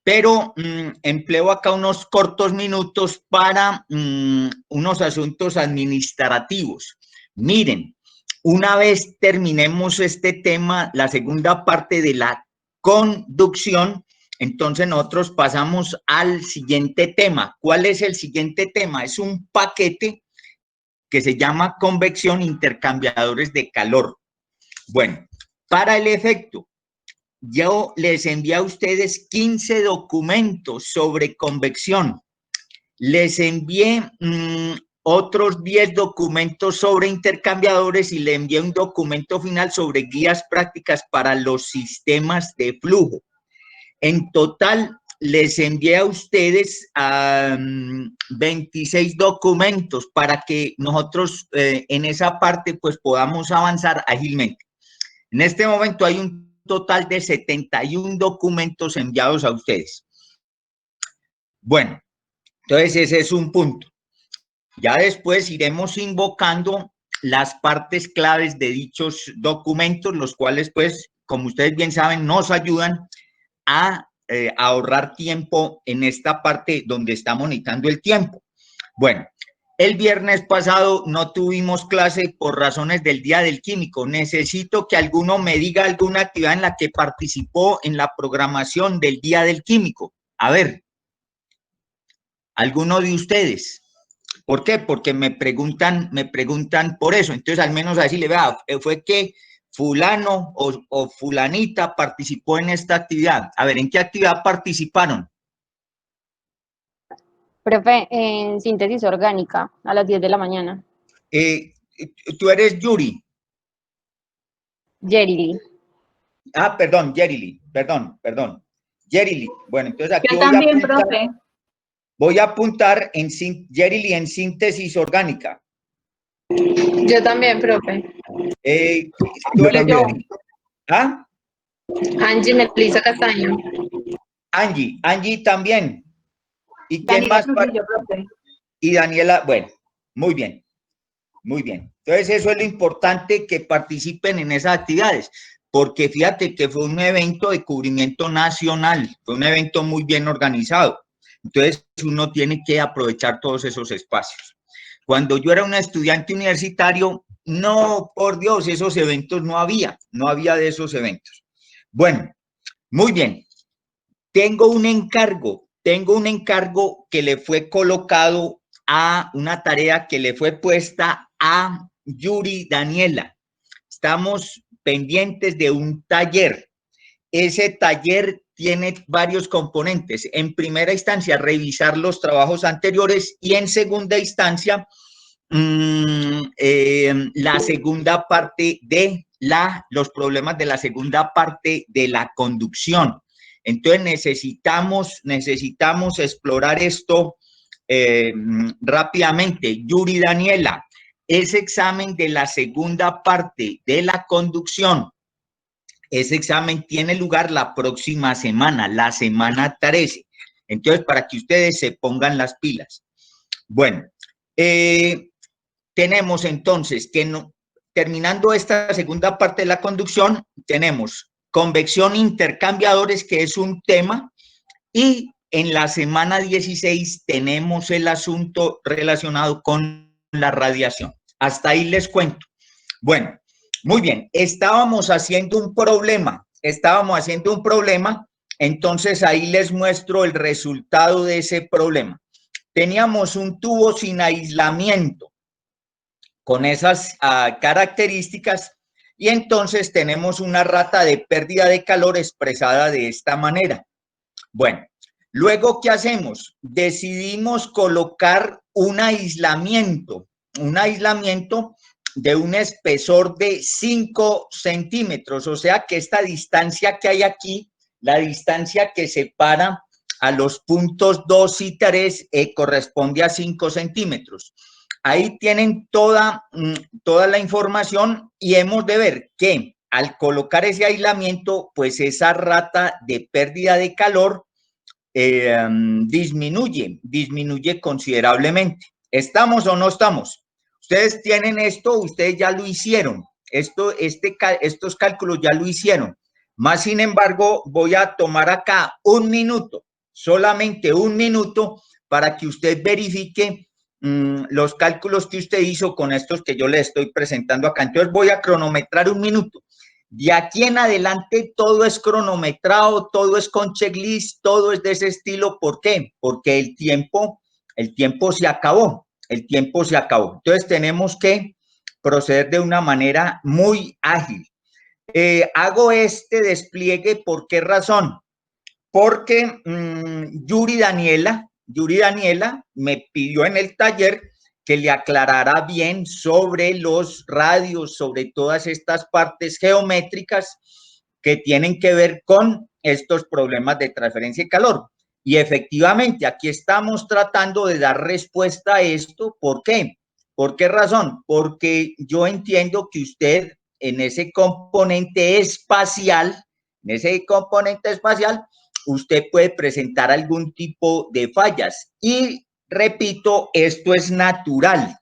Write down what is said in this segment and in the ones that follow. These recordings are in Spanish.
pero empleo acá unos cortos minutos para unos asuntos administrativos. Miren, una vez terminemos este tema, la segunda parte de la conducción, entonces nosotros pasamos al siguiente tema. ¿Cuál es el siguiente tema? Es un paquete que se llama convección, intercambiadores de calor. Bueno, para el efecto, yo les envié a ustedes 15 documentos sobre convección. Les envié otros 10 documentos sobre intercambiadores y le envié un documento final sobre guías prácticas para los sistemas de flujo. En total, les envié a ustedes 26 documentos para que nosotros en esa parte pues podamos avanzar ágilmente. En este momento hay un total de 71 documentos enviados a ustedes. Bueno, entonces ese es un punto. Ya después iremos invocando las partes claves de dichos documentos, los cuales pues, como ustedes bien saben, nos ayudan a ahorrar tiempo en esta parte donde estamos necesitando el tiempo. Bueno, el viernes pasado no tuvimos clase por razones del Día del Químico. Necesito que alguno me diga alguna actividad en la que participó en la programación del Día del Químico. A ver, alguno de ustedes. ¿Por qué? Porque me preguntan por eso. Entonces, al menos así le vea, fue que fulano o fulanita participó en esta actividad. A ver, ¿en qué actividad participaron? Profe, en síntesis orgánica, a las 10 de la mañana. Tú eres Yuri. Yerili. Ah, perdón, Yerili, perdón. Yerili, bueno, entonces aquí yo también, profe. Voy a apuntar en Yerili en síntesis orgánica. Yo también, profe. ¿Tú eres Yerili? ¿Ah? Angie Melissa Castaño. Angie también. ¿Y quién Daniela más? Trujillo, profe. Y Daniela, bueno, muy bien. Entonces eso es lo importante, que participen en esas actividades, porque fíjate que fue un evento de cubrimiento nacional, fue un evento muy bien organizado. Entonces uno tiene que aprovechar todos esos espacios. Cuando yo era un estudiante universitario, no, por Dios, esos eventos no había de esos eventos. Bueno, muy bien. Tengo un encargo que le fue colocado a una tarea que le fue puesta a Yuri Daniela. Estamos pendientes de un taller. Ese taller tiene varios componentes. En primera instancia, revisar los trabajos anteriores, y en segunda instancia, la segunda parte de los problemas de la segunda parte de la conducción. Entonces necesitamos explorar esto rápidamente. Yuri Daniela, ese examen de la segunda parte de la conducción, ese examen tiene lugar la próxima semana, la semana 13. Entonces, para que ustedes se pongan las pilas. Bueno, tenemos entonces que terminando esta segunda parte de la conducción, tenemos convección, intercambiadores, que es un tema, y en la semana 16 tenemos el asunto relacionado con la radiación. Hasta ahí les cuento. Bueno, muy bien, estábamos haciendo un problema, entonces ahí les muestro el resultado de ese problema. Teníamos un tubo sin aislamiento con esas características, y entonces tenemos una rata de pérdida de calor expresada de esta manera. Bueno, luego, ¿qué hacemos? Decidimos colocar un aislamiento de un espesor de 5 centímetros, o sea que esta distancia que hay aquí, la distancia que separa a los puntos 2 y 3, corresponde a 5 centímetros. Ahí tienen toda la información, y hemos de ver que al colocar ese aislamiento, pues esa rata de pérdida de calor disminuye considerablemente. ¿Estamos o no estamos? Ustedes tienen esto, ustedes ya lo hicieron. Estos cálculos ya lo hicieron. Más sin embargo, voy a tomar acá un minuto solamente un minuto para que usted verifique los cálculos que usted hizo con estos que yo le estoy presentando acá. Entonces voy a cronometrar un minuto. De aquí en adelante todo es cronometrado, todo es con checklist, todo es de ese estilo. ¿Por qué? Porque el tiempo se acabó, el tiempo se acabó. Entonces tenemos que proceder de una manera muy ágil. Hago este despliegue, ¿por qué razón? Porque Yuri Daniela me pidió en el taller que le aclarara bien sobre los radios, sobre todas estas partes geométricas que tienen que ver con estos problemas de transferencia de calor. Y efectivamente, aquí estamos tratando de dar respuesta a esto. ¿Por qué? ¿Por qué razón? Porque yo entiendo que usted en ese componente espacial, usted puede presentar algún tipo de fallas. Y repito, esto es natural.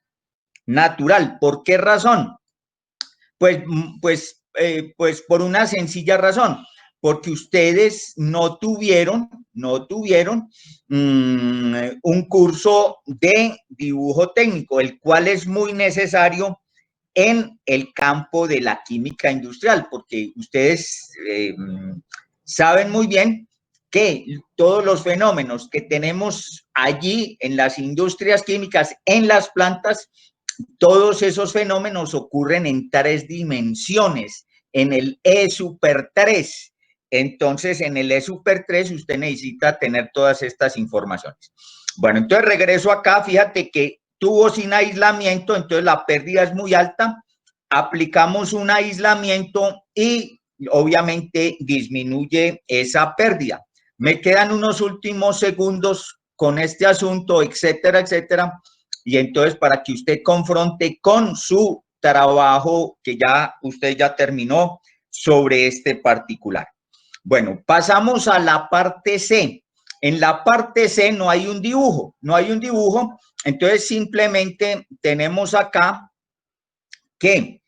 ¿Por qué razón? Pues por una sencilla razón, porque ustedes no tuvieron un curso de dibujo técnico, el cual es muy necesario en el campo de la química industrial, porque ustedes saben muy bien que todos los fenómenos que tenemos allí en las industrias químicas, en las plantas, todos esos fenómenos ocurren en 3 dimensiones, en el E super 3. Entonces, en el E super 3 usted necesita tener todas estas informaciones. Bueno, entonces regreso acá, fíjate que tuvo sin aislamiento, entonces la pérdida es muy alta, aplicamos un aislamiento y obviamente disminuye esa pérdida. Me quedan unos últimos segundos con este asunto, etcétera, etcétera, y entonces para que usted confronte con su trabajo que usted ya terminó sobre este particular. Bueno, pasamos a la parte C. En la parte C no hay un dibujo, entonces simplemente tenemos acá que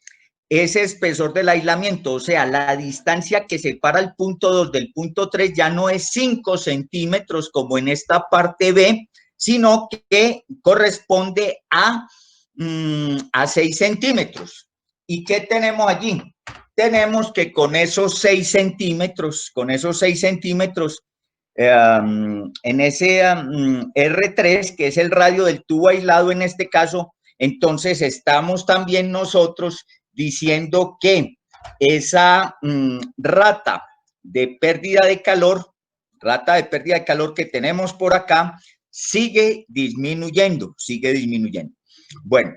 ese espesor del aislamiento, o sea, la distancia que separa el punto 2 del punto 3 ya no es 5 centímetros como en esta parte B, sino que corresponde a 6 centímetros. ¿Y qué tenemos allí? Tenemos que con esos 6 centímetros, en ese R3, que es el radio del tubo aislado en este caso, entonces estamos también nosotros diciendo que esa rata de pérdida de calor que tenemos por acá, sigue disminuyendo. Bueno,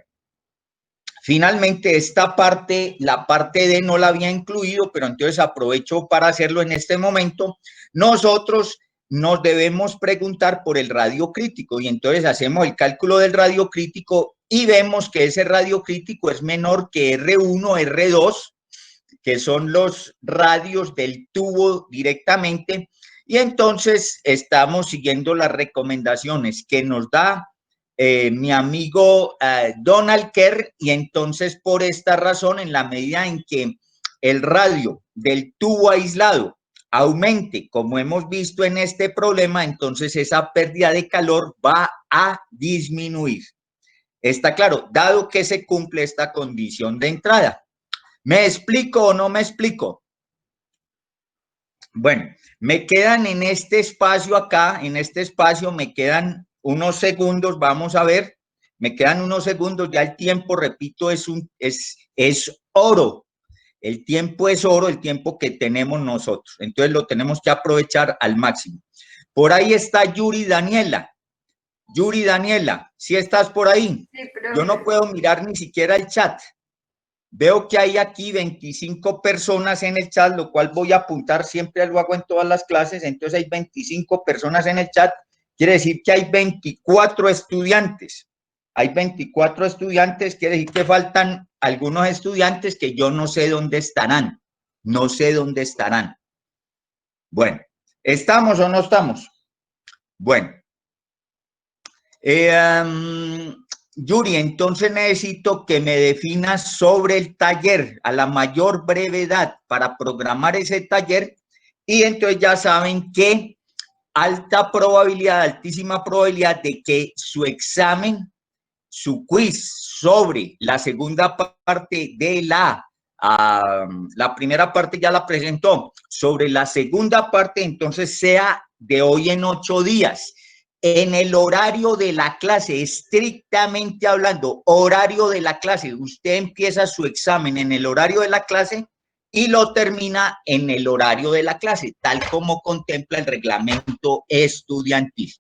finalmente esta parte, la parte D no la había incluido, pero entonces aprovecho para hacerlo en este momento. Nosotros nos debemos preguntar por el radio crítico y entonces hacemos el cálculo del radio crítico y vemos que ese radio crítico es menor que R1, R2, que son los radios del tubo directamente, y entonces estamos siguiendo las recomendaciones que nos da mi amigo Donald Kerr, y entonces por esta razón, en la medida en que el radio del tubo aislado aumente, como hemos visto en este problema, entonces esa pérdida de calor va a disminuir. Está claro, dado que se cumple esta condición de entrada. ¿Me explico o no me explico? Bueno, me quedan en este espacio acá, me quedan unos segundos, vamos a ver, me quedan unos segundos, ya el tiempo, repito, es oro. El tiempo es oro, el tiempo que tenemos nosotros. Entonces lo tenemos que aprovechar al máximo. Por ahí está Yuri Daniela. Yuri Daniela, ¿sí estás por ahí? Sí, profe. Yo no puedo mirar ni siquiera el chat. Veo que hay aquí 25 personas en el chat, lo cual voy a apuntar, siempre lo hago en todas las clases, entonces hay 25 personas en el chat, quiere decir que hay 24 estudiantes. Hay 24 estudiantes, quiere decir que faltan algunos estudiantes que yo no sé dónde estarán. Bueno, ¿estamos o no estamos? Bueno. Yuri, entonces necesito que me definas sobre el taller a la mayor brevedad para programar ese taller, y entonces ya saben que alta probabilidad, altísima probabilidad de que su examen, su quiz sobre la segunda parte de la primera parte ya la presentó, sobre la segunda parte entonces sea de hoy en 8 días, en el horario de la clase, estrictamente hablando, horario de la clase, usted empieza su examen en el horario de la clase y lo termina en el horario de la clase, tal como contempla el reglamento estudiantil.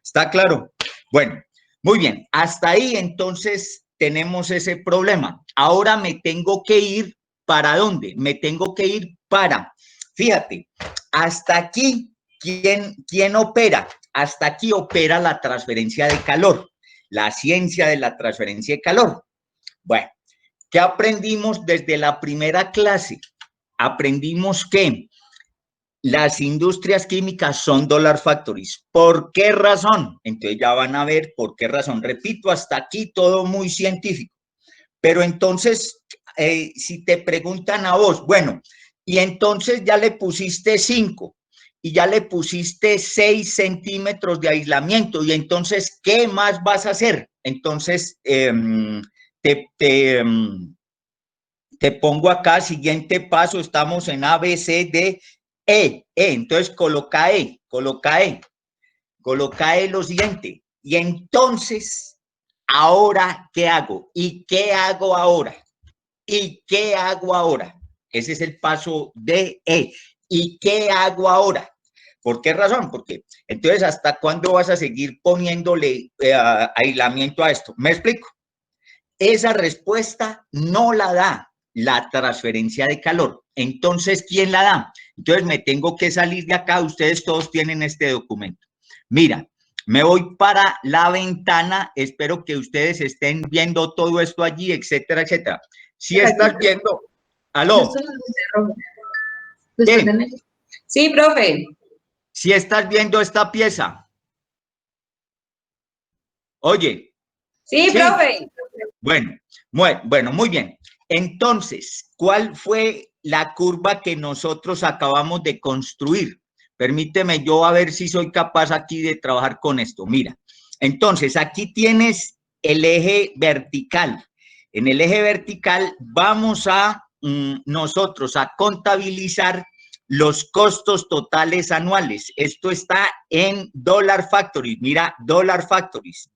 ¿Está claro? Bueno, muy bien, hasta ahí entonces tenemos ese problema. Ahora me tengo que ir, ¿para dónde? Me tengo que ir para, fíjate, hasta aquí, ¿quién opera? Hasta aquí opera la transferencia de calor, la ciencia de la transferencia de calor. Bueno, ¿qué aprendimos desde la primera clase? Aprendimos que las industrias químicas son dollar factories. ¿Por qué razón? Entonces ya van a ver por qué razón. Repito, hasta aquí todo muy científico. Pero entonces, si te preguntan a vos, bueno, y entonces ya le pusiste 5 y ya le pusiste 6 centímetros de aislamiento, y entonces, ¿qué más vas a hacer? Entonces, te pongo acá, siguiente paso, estamos en A, B, C, D, E. Entonces coloca E lo siguiente. Y entonces, ¿ahora qué hago? ¿Y qué hago ahora? ¿Y qué hago ahora? Ese es el paso D, E. ¿Y qué hago ahora? ¿Por qué razón? Porque entonces, ¿hasta cuándo vas a seguir poniéndole aislamiento a esto? ¿Me explico? Esa respuesta no la da la transferencia de calor. Entonces, ¿quién la da? Entonces, me tengo que salir de acá. Ustedes todos tienen este documento. Mira, me voy para la ventana. Espero que ustedes estén viendo todo esto allí, etcétera, etcétera. Si estás viendo... ¿Aló? ¿Qué? Sí, profe. Si estás viendo esta pieza. Oye. Sí, ¿sí? Profe. Bueno, muy bien. Entonces, ¿cuál fue la curva que nosotros acabamos de construir? Permíteme yo a ver si soy capaz aquí de trabajar con esto. Mira, entonces aquí tienes el eje vertical. En el eje vertical vamos a nosotros a contabilizar los costos totales anuales. Esto está en dollar factories. Mira, dollar factories.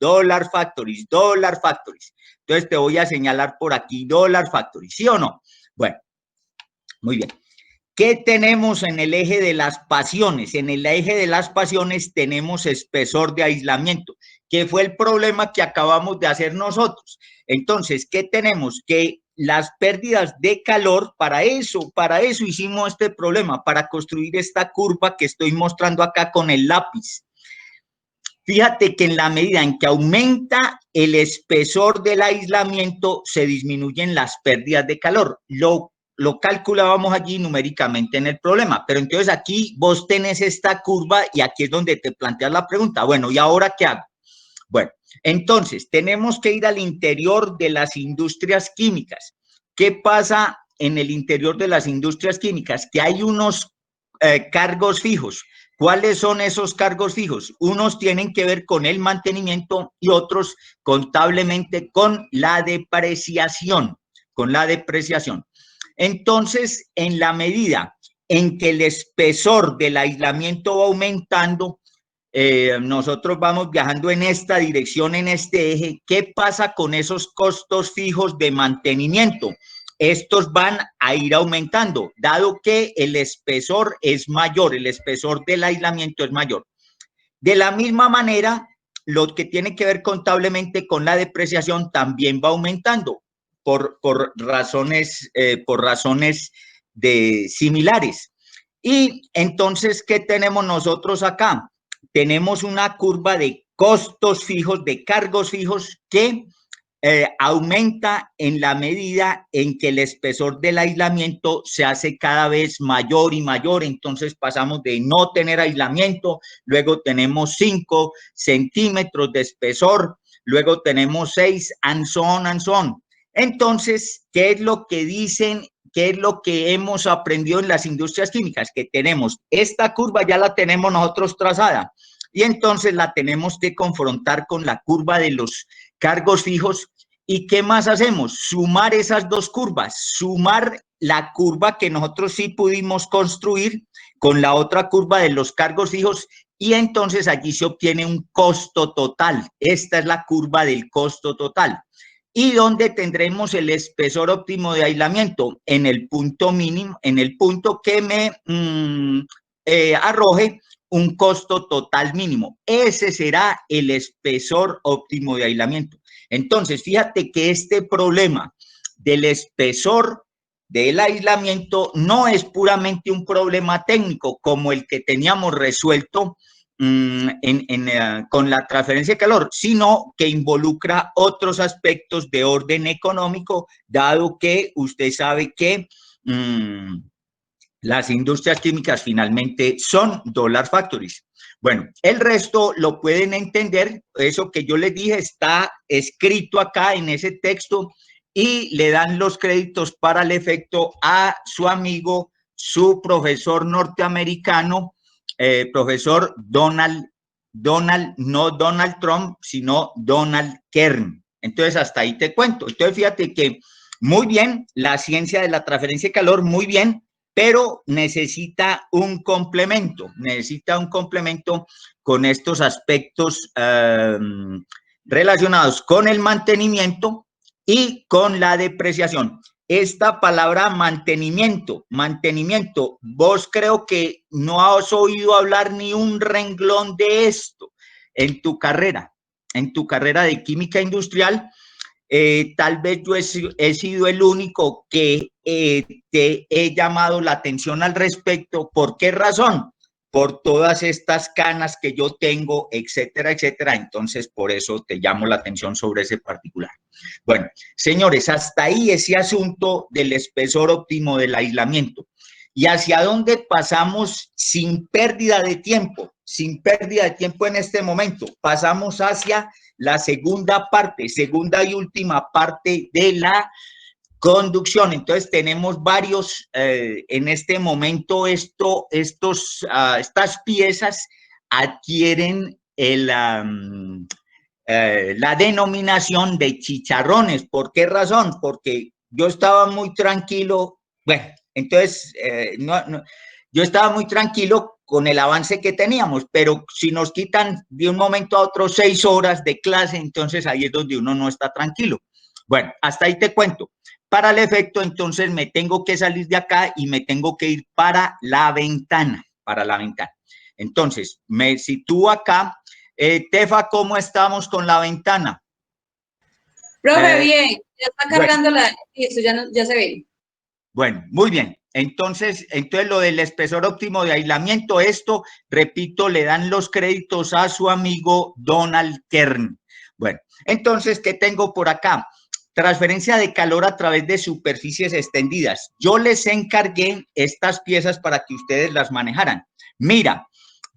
Entonces te voy a señalar por aquí dollar factories, ¿sí o no? Bueno, muy bien. ¿Qué tenemos en el eje de las pasiones? En el eje de las pasiones tenemos espesor de aislamiento, que fue el problema que acabamos de hacer nosotros. Entonces, ¿qué tenemos? Que las pérdidas de calor, para eso hicimos este problema, para construir esta curva que estoy mostrando acá con el lápiz. Fíjate que en la medida en que aumenta el espesor del aislamiento, se disminuyen las pérdidas de calor. Lo calculábamos allí numéricamente en el problema, pero entonces aquí vos tenés esta curva y aquí es donde te planteas la pregunta, bueno, ¿y ahora qué hago? Bueno, entonces tenemos que ir al interior de las industrias químicas. ¿Qué pasa en el interior de las industrias químicas? Que hay unos cargos fijos. ¿Cuáles son esos cargos fijos? Unos tienen que ver con el mantenimiento y otros contablemente con la depreciación, Entonces, en la medida en que el espesor del aislamiento va aumentando, nosotros vamos viajando en esta dirección, en este eje. ¿Qué pasa con esos costos fijos de mantenimiento? Estos van a ir aumentando, dado que el espesor es mayor, el espesor del aislamiento es mayor. De la misma manera, lo que tiene que ver contablemente con la depreciación también va aumentando por razones similares. Y entonces, ¿qué tenemos nosotros acá? Tenemos una curva de costos fijos, de cargos fijos que aumenta en la medida en que el espesor del aislamiento se hace cada vez mayor y mayor. Entonces pasamos de no tener aislamiento, luego tenemos 5 centímetros de espesor, luego tenemos 6, and so on. Entonces, ¿qué es lo que dicen ¿qué es lo que hemos aprendido en las industrias químicas? Que tenemos esta curva, ya la tenemos nosotros trazada, y entonces la tenemos que confrontar con la curva de los cargos fijos. ¿Y qué más hacemos? Sumar esas dos curvas, sumar la curva que nosotros sí pudimos construir con la otra curva de los cargos fijos, y entonces allí se obtiene un costo total. Esta es la curva del costo total. ¿Y dónde tendremos el espesor óptimo de aislamiento? En el punto mínimo, en el punto que me arroje un costo total mínimo. Ese será el espesor óptimo de aislamiento. Entonces, fíjate que este problema del espesor del aislamiento no es puramente un problema técnico como el que teníamos resuelto con la transferencia de calor, sino que involucra otros aspectos de orden económico, dado que usted sabe que las industrias químicas finalmente son dollar factories. Bueno, el resto lo pueden entender, eso que yo les dije está escrito acá en ese texto, y le dan los créditos para el efecto a su amigo, su profesor norteamericano, profesor no Donald Trump, sino Donald Kern. Entonces, hasta ahí te cuento. Entonces, fíjate que muy bien, la ciencia de la transferencia de calor, muy bien, pero necesita un complemento con estos aspectos relacionados con el mantenimiento y con la depreciación. Esta palabra mantenimiento, vos creo que no has oído hablar ni un renglón de esto en tu carrera de química industrial. Tal vez yo he sido el único que te he llamado la atención al respecto. ¿Por qué razón? Por todas estas canas que yo tengo, etcétera, etcétera. Entonces, por eso te llamo la atención sobre ese particular. Bueno, señores, hasta ahí ese asunto del espesor óptimo del aislamiento. ¿Y hacia dónde pasamos sin pérdida de tiempo? Sin pérdida de tiempo en este momento. Pasamos hacia la segunda y última parte de la conducción. Entonces tenemos varios, en este momento estas piezas adquieren la denominación de chicharrones. ¿Por qué razón? Porque yo estaba muy tranquilo, bueno, entonces yo estaba muy tranquilo con el avance que teníamos, pero si nos quitan de un momento a otro 6 horas de clase, entonces ahí es donde uno no está tranquilo. Bueno, hasta ahí te cuento. Para el efecto, entonces me tengo que salir de acá y me tengo que ir para la ventana, Entonces, me sitúo acá. Tefa, ¿cómo estamos con la ventana? Profe, bien, ya está cargando eso ya se ve. Bueno, muy bien. Entonces lo del espesor óptimo de aislamiento, esto, repito, le dan los créditos a su amigo Donald Kern. Bueno, entonces, ¿qué tengo por acá? Transferencia de calor a través de superficies extendidas. Yo les encargué estas piezas para que ustedes las manejaran. Mira,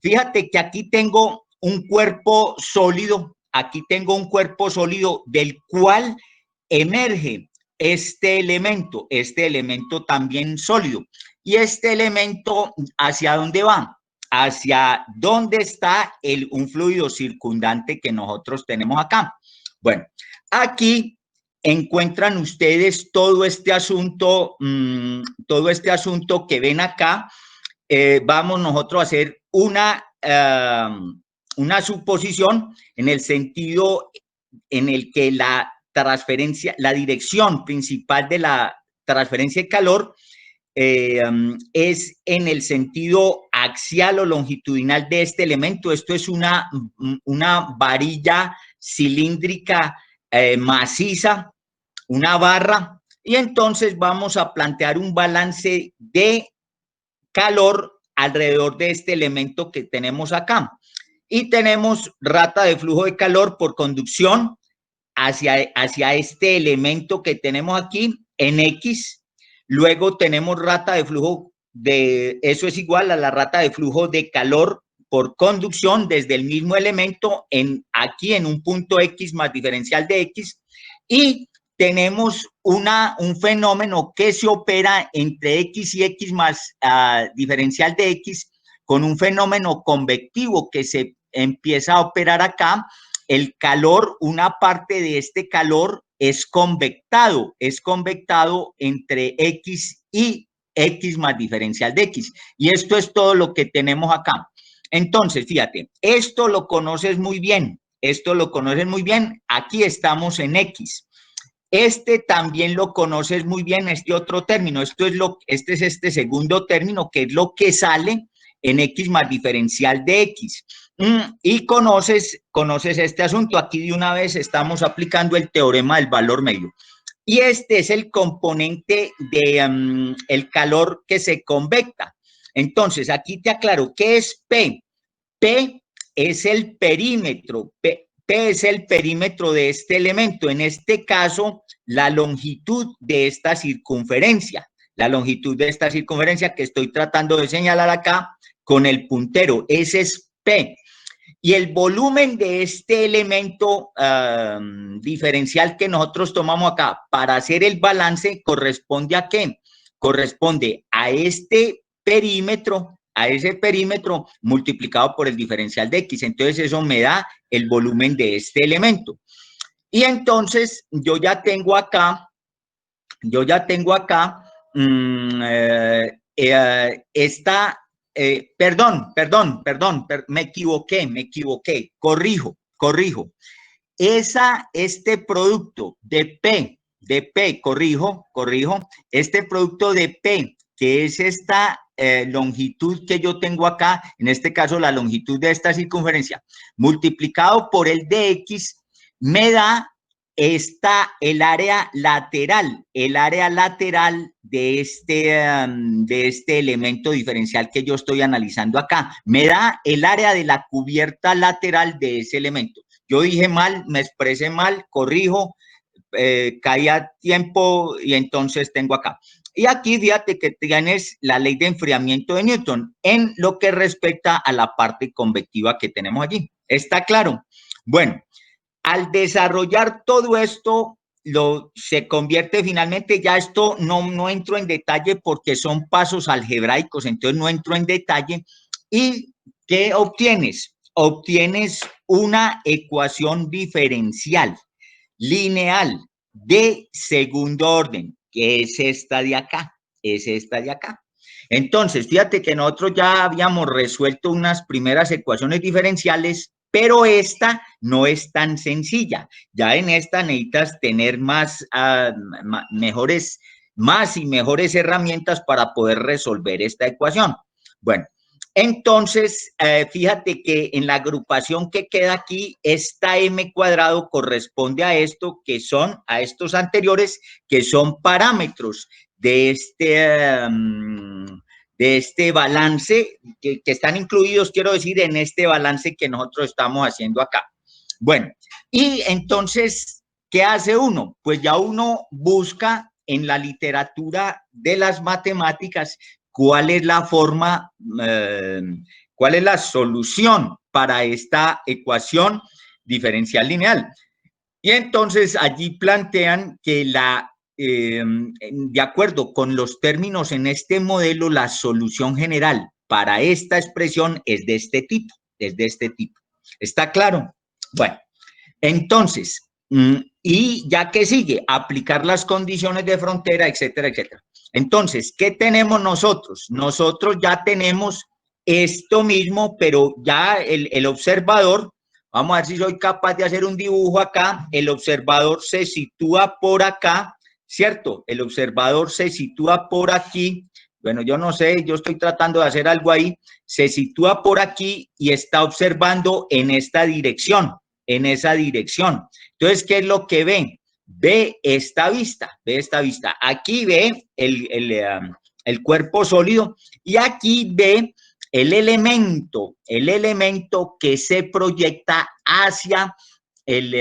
fíjate que aquí tengo un cuerpo sólido, del cual emerge este elemento también sólido. Y este elemento, ¿hacia dónde va? Hacia dónde está un fluido circundante que nosotros tenemos acá. Bueno, aquí encuentran ustedes todo este asunto que ven acá. Vamos nosotros a hacer una suposición en el sentido en el que la dirección principal de la transferencia de calor es en el sentido axial o longitudinal de este elemento. Esto es una varilla cilíndrica maciza, una barra, y entonces vamos a plantear un balance de calor alrededor de este elemento que tenemos acá. Y tenemos rata de flujo de calor por conducción hacia este elemento que tenemos aquí en X. Luego tenemos rata de flujo eso es igual a la rata de flujo de calor por conducción desde el mismo elemento aquí en un punto X más diferencial de X. Y tenemos un fenómeno que se opera entre X y X más diferencial de X con un fenómeno convectivo que se empieza a operar acá. El calor, una parte de este calor es convectado entre X y X más diferencial de X. Y esto es todo lo que tenemos acá. Entonces, fíjate, esto lo conoces muy bien. Aquí estamos en X. Este también lo conoces muy bien, este otro término. Este es este segundo término, que es lo que sale en X más diferencial de X. Y conoces este asunto. Aquí de una vez estamos aplicando el teorema del valor medio. Y este es el componente de el calor que se convecta. Entonces, aquí te aclaro, ¿qué es P? P es el perímetro. P es el perímetro de este elemento. En este caso, la longitud de esta circunferencia. La longitud de esta circunferencia que estoy tratando de señalar acá con el puntero. Ese es P. Y el volumen de este elemento diferencial que nosotros tomamos acá para hacer el balance corresponde ¿a qué? Corresponde a este perímetro, a ese perímetro multiplicado por el diferencial de X. Entonces eso me da el volumen de este elemento. Y entonces yo ya tengo acá me equivoqué, corrijo. Este producto de P, corrijo, este producto de P, que es esta longitud que yo tengo acá, en este caso la longitud de esta circunferencia, multiplicado por el de X, me da el área lateral de este elemento diferencial que yo estoy analizando acá. Me da el área de la cubierta lateral de ese elemento. Yo dije mal, me expresé mal, corrijo, caí a tiempo y entonces tengo acá. Y aquí fíjate que tienes la ley de enfriamiento de Newton en lo que respecta a la parte convectiva que tenemos allí. ¿Está claro? Bueno. Al desarrollar todo esto, se convierte finalmente, ya esto no entro en detalle porque son pasos algebraicos, entonces no entro en detalle. ¿Y qué obtienes? Obtienes una ecuación diferencial lineal de segundo orden, que es esta de acá, Entonces, fíjate que nosotros ya habíamos resuelto unas primeras ecuaciones diferenciales, pero esta no es tan sencilla. Ya en esta necesitas tener más y mejores herramientas para poder resolver esta ecuación. Bueno, entonces, fíjate que en la agrupación que queda aquí, esta m cuadrado corresponde a estos anteriores, que son parámetros de este balance, que están incluidos, quiero decir, en este balance que nosotros estamos haciendo acá. Bueno, y entonces, ¿qué hace uno? Pues ya uno busca en la literatura de las matemáticas cuál es la forma, cuál es la solución para esta ecuación diferencial lineal. Y entonces allí plantean que de acuerdo con los términos en este modelo, la solución general para esta expresión es de este tipo, ¿Está claro? Bueno, entonces, y ya que sigue, aplicar las condiciones de frontera, etcétera, etcétera. Entonces, ¿qué tenemos nosotros? Nosotros ya tenemos esto mismo, pero ya el observador, vamos a ver si soy capaz de hacer un dibujo acá, el observador se sitúa por acá, ¿cierto? El observador se sitúa por aquí, bueno, yo no sé, yo estoy tratando de hacer algo ahí, se sitúa por aquí y está observando en esta dirección, en esa dirección. Entonces, ¿qué es lo que ve? Ve esta vista. Aquí ve el cuerpo sólido y aquí ve el elemento que se proyecta hacia el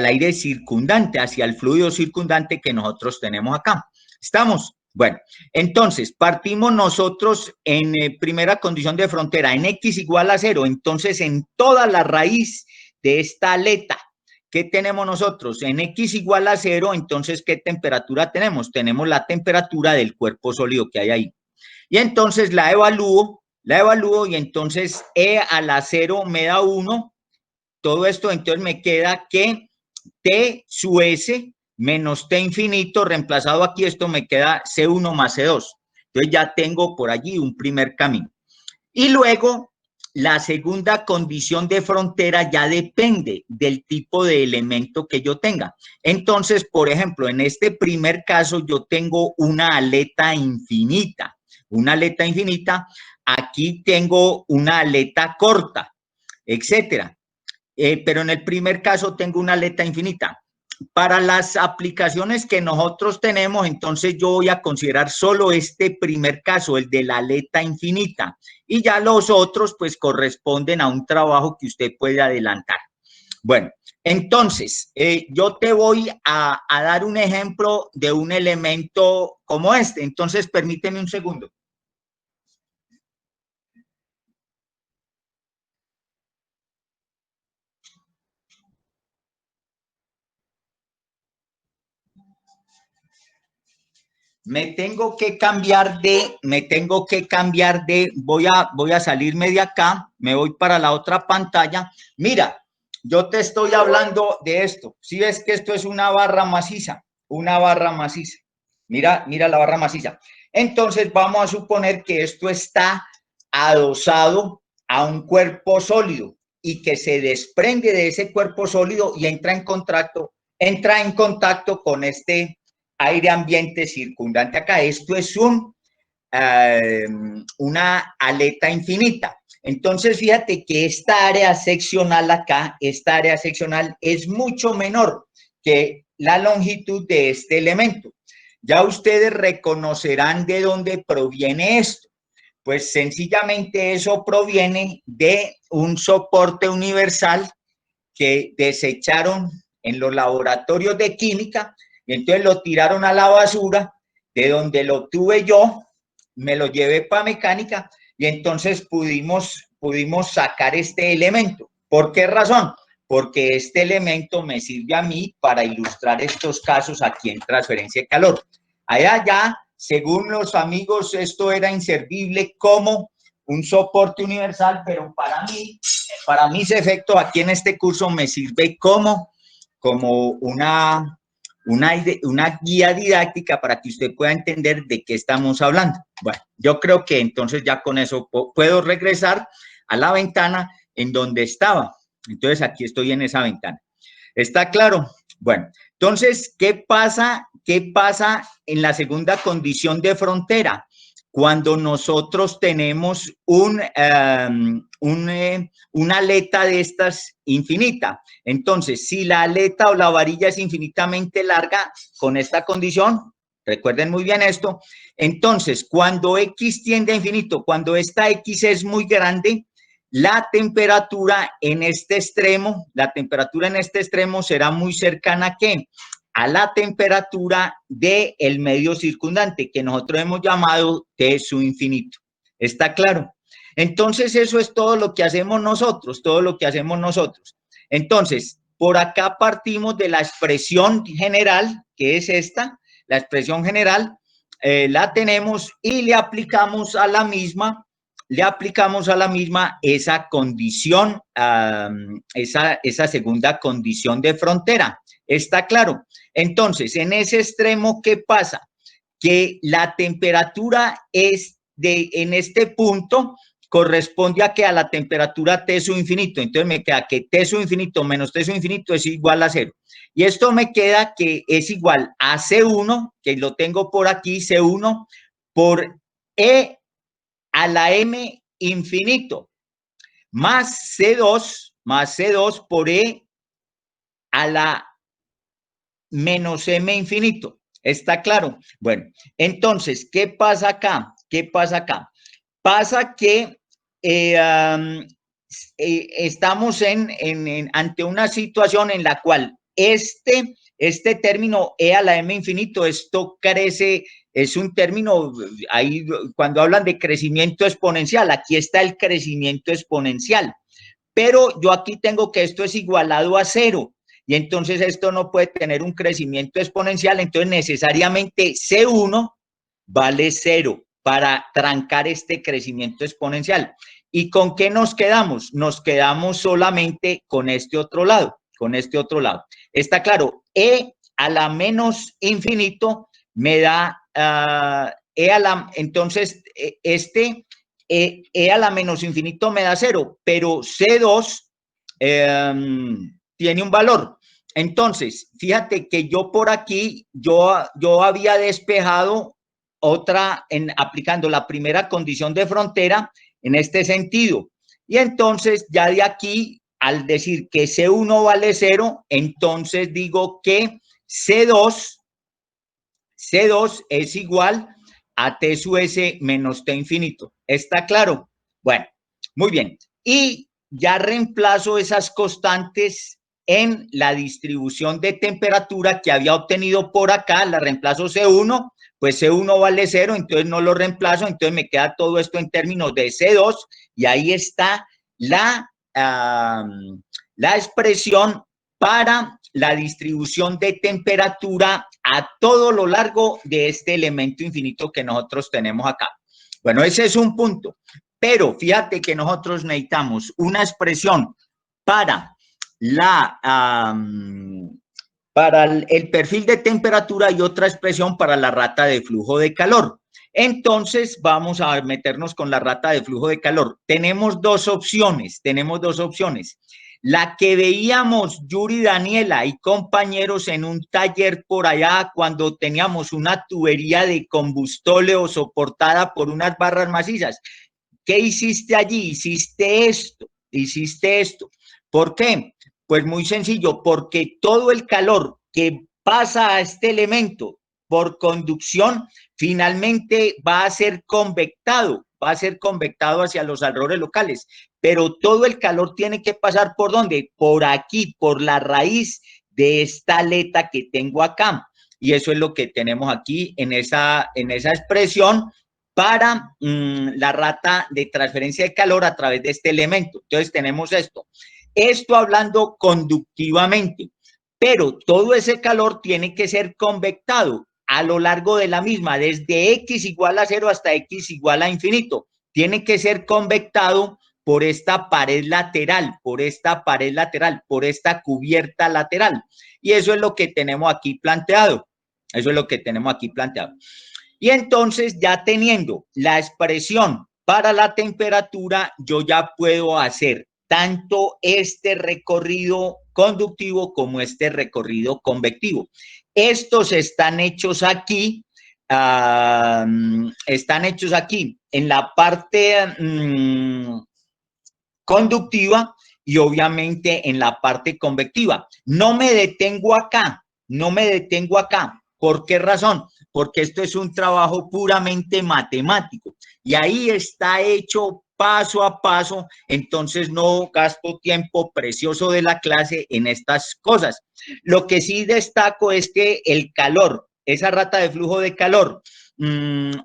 aire circundante, hacia el fluido circundante que nosotros tenemos acá. ¿Estamos? Bueno, entonces partimos nosotros en primera condición de frontera, en X igual a 0. Entonces, en toda la raíz de esta aleta ¿qué tenemos nosotros? En X igual a 0, entonces, ¿qué temperatura tenemos? Tenemos la temperatura del cuerpo sólido que hay ahí. Y entonces la evalúo y entonces E a la 0 me da 1. Todo esto, entonces me queda que T sub S menos T infinito, reemplazado aquí, esto me queda C1 más C2. Entonces ya tengo por allí un primer camino. Y luego, la segunda condición de frontera ya depende del tipo de elemento que yo tenga. Entonces, por ejemplo, en este primer caso yo tengo una aleta infinita. Una aleta infinita, aquí tengo una aleta corta, etcétera. Pero en el primer caso tengo una aleta infinita. Para las aplicaciones que nosotros tenemos, entonces yo voy a considerar solo este primer caso, el de la aleta infinita, y ya los otros pues corresponden a un trabajo que usted puede adelantar. Bueno, entonces yo te voy a dar un ejemplo de un elemento como este. Entonces permíteme un segundo. Me tengo que cambiar de, voy a salirme de acá, me voy para la otra pantalla. Mira, yo te estoy hablando de esto. Si ves que esto es una barra maciza, Mira la barra maciza. Entonces vamos a suponer que esto está adosado a un cuerpo sólido y que se desprende de ese cuerpo sólido y entra en contacto con este aire ambiente circundante acá. Esto es una aleta infinita. Entonces, fíjate que esta área seccional acá, esta área seccional es mucho menor que la longitud de este elemento. Ya ustedes reconocerán de dónde proviene esto. Pues sencillamente eso proviene de un soporte universal que desecharon en los laboratorios de química y entonces lo tiraron a la basura, de donde lo obtuve yo, me lo llevé para mecánica y entonces pudimos sacar este elemento. ¿Por qué razón? Porque este elemento me sirve a mí para ilustrar estos casos aquí en transferencia de calor. Allá ya, según los amigos, esto era inservible como un soporte universal, pero para mis efectos aquí en este curso me sirve como una guía didáctica para que usted pueda entender de qué estamos hablando. Bueno, yo creo que entonces ya con eso puedo regresar a la ventana en donde estaba. Entonces aquí estoy en esa ventana. ¿Está claro? Bueno, entonces, ¿qué pasa en la segunda condición de frontera? Cuando nosotros tenemos una aleta de estas infinita. Entonces, si la aleta o la varilla es infinitamente larga con esta condición, recuerden muy bien esto, entonces, cuando X tiende a infinito, cuando esta X es muy grande, la temperatura en este extremo será muy cercana ¿a qué? A la temperatura del medio circundante, que nosotros hemos llamado T sub infinito. ¿Está claro? Entonces, eso es todo lo que hacemos nosotros, Entonces, por acá partimos de la expresión general, que es esta, la expresión general, la tenemos y le aplicamos a la misma esa condición, esa segunda condición de frontera. ¿Está claro? Entonces, en ese extremo, ¿qué pasa? Que la temperatura en este punto corresponde a que a la temperatura T sub infinito. Entonces me queda que T sub infinito menos T sub infinito es igual a 0. Y esto me queda que es igual a C1, que lo tengo por aquí, C1 por E a la M infinito, más C2 por E a la menos M infinito. ¿Está claro? Bueno, entonces, ¿qué pasa acá? Pasa que estamos ante una situación en la cual este término E a la M infinito, esto crece, es un término, ahí cuando hablan de crecimiento exponencial, aquí está el crecimiento exponencial, pero yo aquí tengo que esto es igualado a 0. y entonces esto no puede tener un crecimiento exponencial, entonces necesariamente C1 vale 0 para trancar este crecimiento exponencial. ¿Y con qué nos quedamos? Nos quedamos solamente con este otro lado, Está claro, E a la menos infinito me da entonces E a la menos infinito me da 0, pero C2 tiene un valor. Entonces, fíjate que yo por aquí, yo había despejado otra, aplicando la primera condición de frontera en este sentido. Y entonces ya de aquí, al decir que C1 vale 0, entonces digo que C2 es igual a T sub S menos T infinito. ¿Está claro? Bueno, muy bien. Y ya reemplazo esas constantes en la distribución de temperatura que había obtenido por acá, la reemplazo C1, pues C1 vale 0, entonces no lo reemplazo, entonces me queda todo esto en términos de C2 y ahí está la expresión para la distribución de temperatura a todo lo largo de este elemento infinito que nosotros tenemos acá. Bueno, ese es un punto, pero fíjate que nosotros necesitamos una expresión para el perfil de temperatura y otra expresión para la rata de flujo de calor. Entonces, vamos a meternos con la rata de flujo de calor. Tenemos dos opciones. La que veíamos Yuri, Daniela y compañeros en un taller por allá cuando teníamos una tubería de combustóleo soportada por unas barras macizas. ¿Qué hiciste allí? Hiciste esto. ¿Por qué? Pues muy sencillo, porque todo el calor que pasa a este elemento por conducción finalmente va a ser convectado hacia los alrededores locales, pero todo el calor tiene que pasar ¿por dónde? Por aquí, por la raíz de esta aleta que tengo acá, y eso es lo que tenemos aquí en esa expresión para la rata de transferencia de calor a través de este elemento. Entonces tenemos esto hablando conductivamente, pero todo ese calor tiene que ser convectado a lo largo de la misma, desde X igual a 0 hasta X igual a infinito. Tiene que ser convectado por esta pared lateral, por esta cubierta lateral. Y eso es lo que tenemos aquí planteado. Y entonces, ya teniendo la expresión para la temperatura, yo ya puedo hacer tanto este recorrido conductivo como este recorrido convectivo. Estos están hechos aquí, en la parte conductiva y obviamente en la parte convectiva. No me detengo acá. ¿Por qué razón? Porque esto es un trabajo puramente matemático y ahí está hecho paso a paso, entonces no gasto tiempo precioso de la clase en estas cosas. Lo que sí destaco es que el calor, esa rata de flujo de calor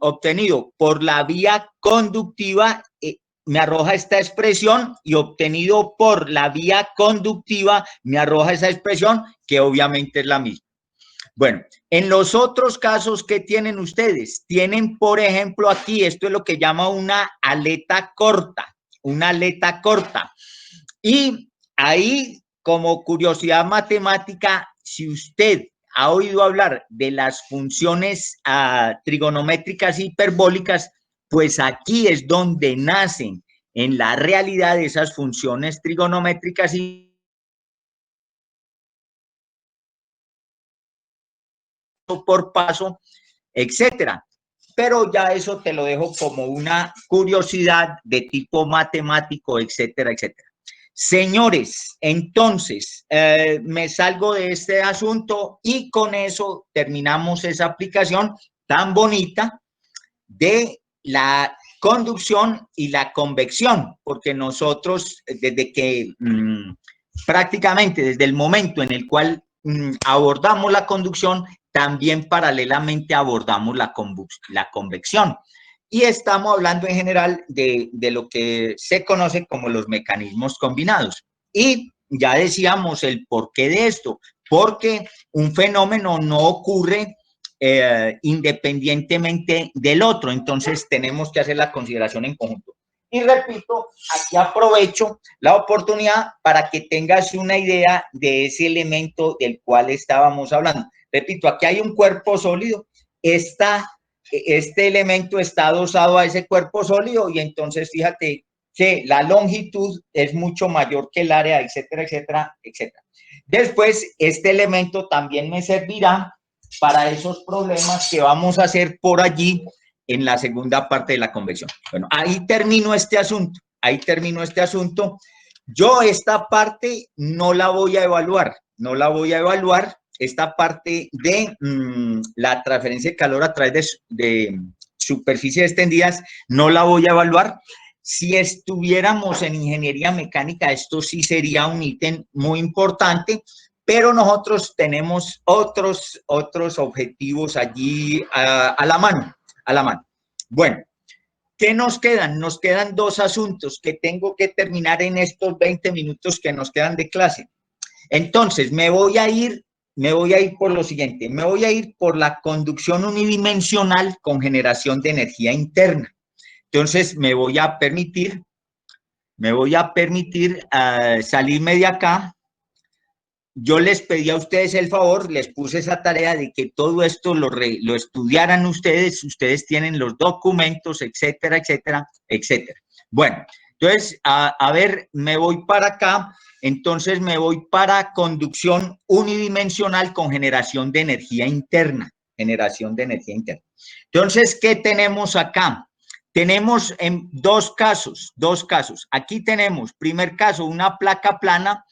obtenido por la vía conductiva, me arroja esta expresión, y obtenido por la vía conductiva me arroja esa expresión, que obviamente es la misma. Bueno, en los otros casos, ¿qué tienen ustedes? Tienen, por ejemplo, aquí, esto es lo que llama una aleta corta. Y ahí, como curiosidad matemática, si usted ha oído hablar de las funciones trigonométricas hiperbólicas, pues aquí es donde nacen en la realidad esas funciones trigonométricas y por paso, etcétera. Pero ya eso te lo dejo como una curiosidad de tipo matemático, etcétera, etcétera. Señores, entonces me salgo de este asunto y con eso terminamos esa aplicación tan bonita de la conducción y la convección, porque nosotros desde que prácticamente desde el momento en el cual abordamos la conducción, también paralelamente abordamos la convección. Y estamos hablando en general de lo que se conoce como los mecanismos combinados. Y ya decíamos el porqué de esto, porque un fenómeno no ocurre independientemente del otro, entonces tenemos que hacer la consideración en conjunto. Y repito, aquí aprovecho la oportunidad para que tengas una idea de ese elemento del cual estábamos hablando. Repito, aquí hay un cuerpo sólido, este elemento está adosado a ese cuerpo sólido y entonces fíjate que la longitud es mucho mayor que el área, etcétera, etcétera, etcétera. Después, este elemento también me servirá para esos problemas que vamos a hacer por allí en la segunda parte de la convección. Bueno, ahí termino este asunto, Yo esta parte no la voy a evaluar, esta parte de la transferencia de calor a través de superficies extendidas, no la voy a evaluar. Si estuviéramos en ingeniería mecánica, esto sí sería un ítem muy importante, pero nosotros tenemos otros objetivos allí a la mano. Bueno, ¿qué nos quedan? Nos quedan dos asuntos que tengo que terminar en estos 20 minutos que nos quedan de clase. Entonces, me voy a ir por lo siguiente, me voy a ir por la conducción unidimensional con generación de energía interna. Entonces, me voy a permitir salirme de acá. Yo les pedí a ustedes el favor, les puse esa tarea de que todo esto lo estudiaran ustedes tienen los documentos, etcétera, etcétera, etcétera. Bueno, entonces, a ver, me voy para acá, entonces me voy para conducción unidimensional con generación de energía interna, Entonces, ¿qué tenemos acá? Tenemos en dos casos. Aquí tenemos, primer caso, una placa plana.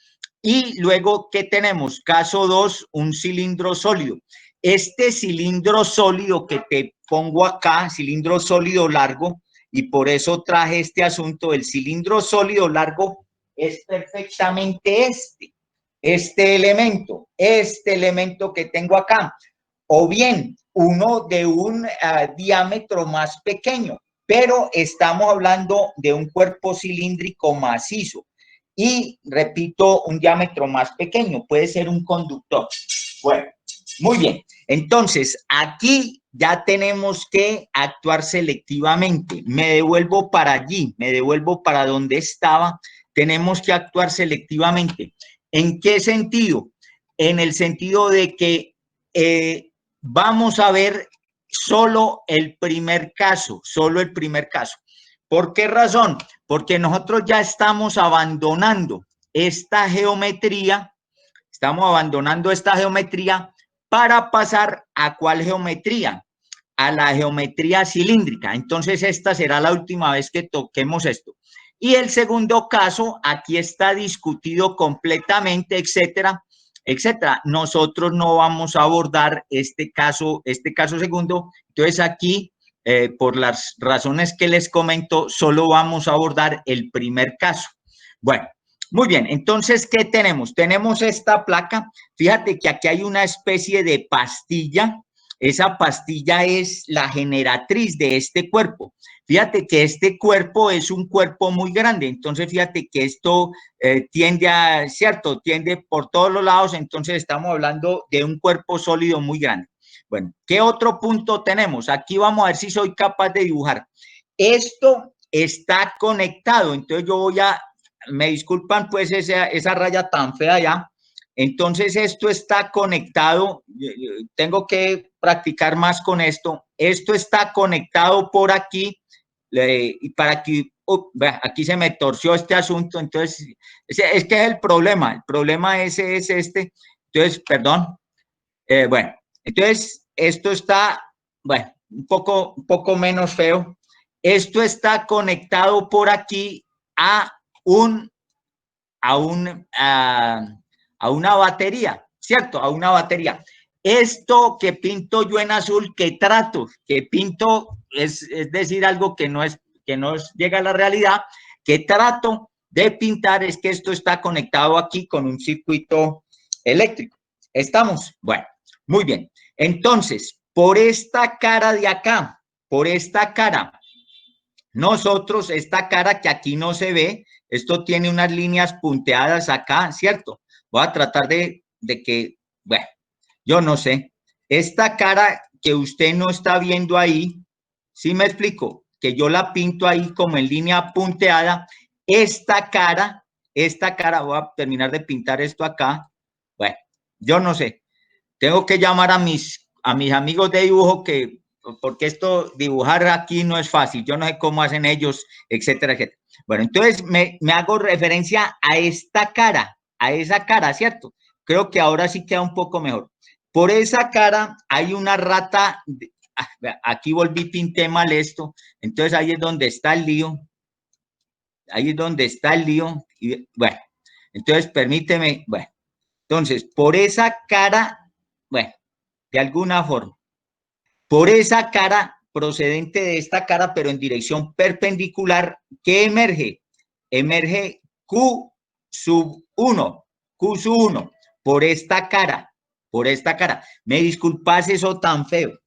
Y luego, ¿qué tenemos? Caso 2, un cilindro sólido. Este cilindro sólido que te pongo acá, cilindro sólido largo, y por eso traje este asunto, el cilindro sólido largo es perfectamente este elemento que tengo acá, o bien uno de un diámetro más pequeño, pero estamos hablando de un cuerpo cilíndrico macizo. Y repito, un diámetro más pequeño, puede ser un conductor. Bueno, muy bien. Entonces, aquí ya tenemos que actuar selectivamente. Me devuelvo para allí, me devuelvo para donde estaba. Tenemos que actuar selectivamente. ¿En qué sentido? En el sentido de que vamos a ver solo el primer caso. ¿Por qué razón? Porque nosotros ya estamos abandonando esta geometría, para pasar ¿a cuál geometría? A la geometría cilíndrica. Entonces, esta será la última vez que toquemos esto. Y el segundo caso, aquí está discutido completamente, etcétera, etcétera. Nosotros no vamos a abordar este caso segundo. Entonces, aquí por las razones que les comento, solo vamos a abordar el primer caso. Bueno, muy bien, entonces, ¿qué tenemos? Tenemos esta placa, fíjate que aquí hay una especie de pastilla, esa pastilla es la generatriz de este cuerpo. Fíjate que este cuerpo es un cuerpo muy grande, entonces fíjate que esto tiende por todos los lados, entonces estamos hablando de un cuerpo sólido muy grande. Bueno, ¿qué otro punto tenemos? Aquí vamos a ver si soy capaz de dibujar. Esto está conectado, entonces me disculpan pues esa raya tan fea ya. Entonces esto está conectado, tengo que practicar más con esto. Esto está conectado por aquí, y para que, aquí se me torció este asunto, entonces es que es el problema ese es este. Entonces, perdón, bueno, entonces esto está, bueno, un poco menos feo. Esto está conectado por aquí a una batería, ¿cierto? A una batería. Esto que pinto yo en azul, que pinto, es decir, algo que no llega a la realidad, que trato de pintar es que esto está conectado aquí con un circuito eléctrico. ¿Estamos? Bueno, muy bien. Entonces, por esta cara de acá, nosotros, esta cara que aquí no se ve, Esto tiene unas líneas punteadas acá, ¿cierto? Voy a tratar de que, bueno, yo no sé. Esta cara que usted no está viendo ahí, ¿sí me explico? Que yo la pinto ahí como en línea punteada. Esta cara, voy a terminar de pintar esto acá. Bueno, yo no sé. Tengo que llamar a mis amigos de dibujo porque esto, dibujar aquí no es fácil. Yo no sé cómo hacen ellos, etcétera, etcétera. Bueno, entonces me hago referencia a esta cara, a esa cara, ¿cierto? Creo que ahora sí queda un poco mejor. Por esa cara hay una rata, aquí volví, pinté mal esto, entonces ahí es donde está el lío, y bueno, entonces permíteme, bueno, entonces por esa cara, bueno, de alguna forma, por esa cara procedente de esta cara, pero en dirección perpendicular, ¿qué emerge? Emerge Q sub 1, por esta cara, Me disculpas eso tan feo.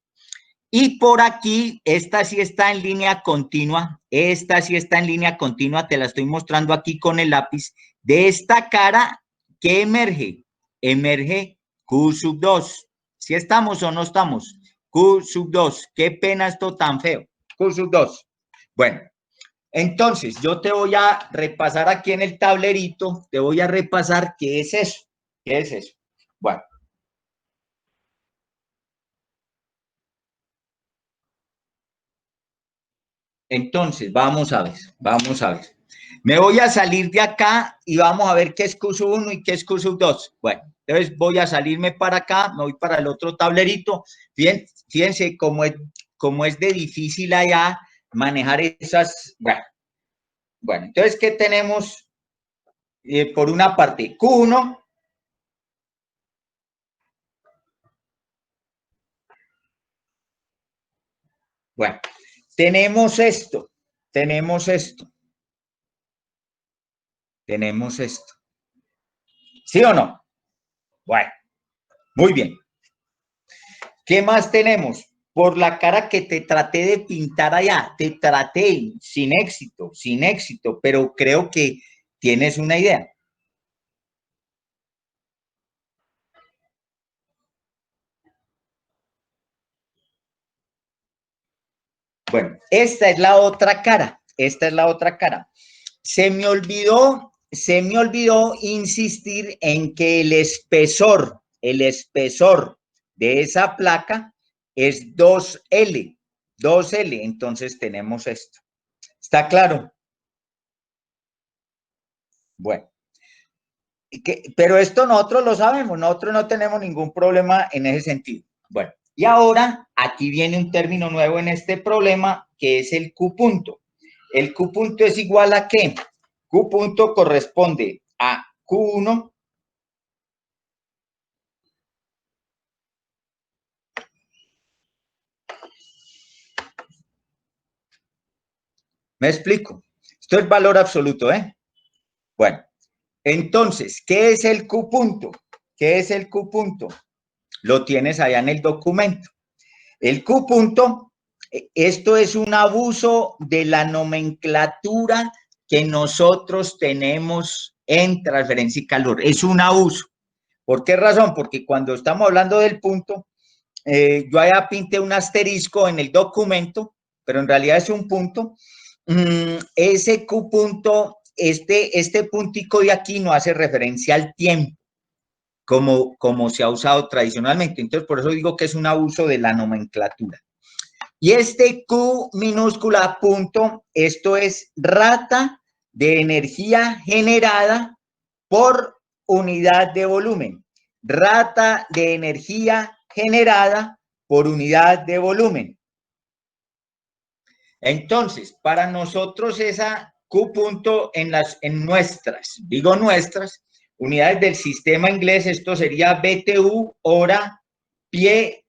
Y por aquí, esta sí está en línea continua, te la estoy mostrando aquí con el lápiz. De esta cara, ¿qué emerge? Emerge Q sub 2. ¿Sí estamos o no estamos? Q sub 2. Qué pena esto tan feo. Q sub 2. Bueno, entonces yo te voy a repasar aquí en el tablerito, te voy a repasar qué es eso. ¿Qué es eso? Bueno. Entonces, vamos a ver. Me voy a salir de acá y vamos a ver qué es Q sub 1 y qué es Q sub 2. Bueno, entonces voy a salirme para acá, me voy para el otro tablerito. Fíjense cómo es de difícil allá manejar esas. Bueno, entonces, ¿qué tenemos? Por una parte, Q1. Bueno, tenemos esto. ¿Sí o no? Bueno, muy bien. ¿Qué más tenemos? Por la cara que te traté de pintar allá, te traté sin éxito, pero creo que tienes una idea. Bueno, esta es la otra cara. Se me olvidó insistir en que el espesor de esa placa es 2L. Entonces tenemos esto. ¿Está claro? Bueno. Pero esto nosotros lo sabemos, nosotros no tenemos ningún problema en ese sentido. Bueno, y ahora aquí viene un término nuevo en este problema que es el Q punto. El Q punto es igual a ¿qué? Q punto corresponde a Q1 ¿me explico? Esto es valor absoluto, ¿eh? Bueno, entonces, ¿qué es el Q punto? Lo tienes allá en el documento. El Q punto, esto es un abuso de la nomenclatura que nosotros tenemos en transferencia y calor. Es un abuso. ¿Por qué razón? Porque cuando estamos hablando del punto, yo allá pinté un asterisco en el documento, pero en realidad es un punto. Ese Q punto, este puntico de aquí no hace referencia al tiempo, como se ha usado tradicionalmente. Entonces, por eso digo que es un abuso de la nomenclatura. Y este Q minúscula punto, esto es rata de energía generada por unidad de volumen. Rata de energía generada por unidad de volumen. Entonces, para nosotros esa Q punto en nuestras unidades del sistema inglés, esto sería BTU hora pie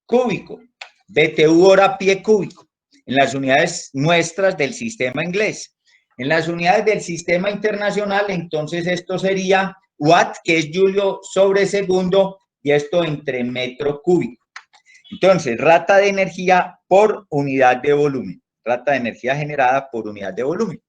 cúbico. BTU hora pie cúbico. En las unidades nuestras del sistema inglés. En las unidades del sistema internacional, entonces esto sería watt, que es julio sobre segundo, y esto entre metro cúbico. Entonces, rata de energía por unidad de volumen. Rata de energía generada por unidad de volumen.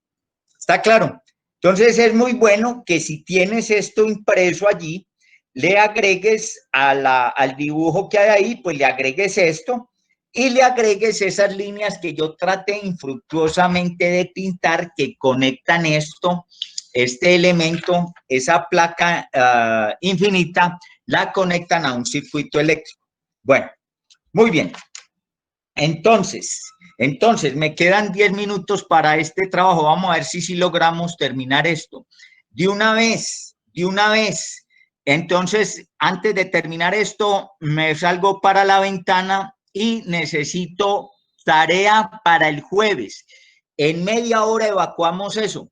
¿Está claro? Entonces es muy bueno que si tienes esto impreso allí, le agregues al dibujo que hay ahí, pues le agregues esto y le agregues esas líneas que yo traté infructuosamente de pintar que conectan esto, este elemento, esa placa infinita, la conectan a un circuito eléctrico. Bueno, muy bien. Entonces, me quedan 10 minutos para este trabajo. Vamos a ver si logramos terminar esto. De una vez. Entonces, antes de terminar esto, me salgo para la ventana y necesito tarea para el jueves. En media hora evacuamos eso.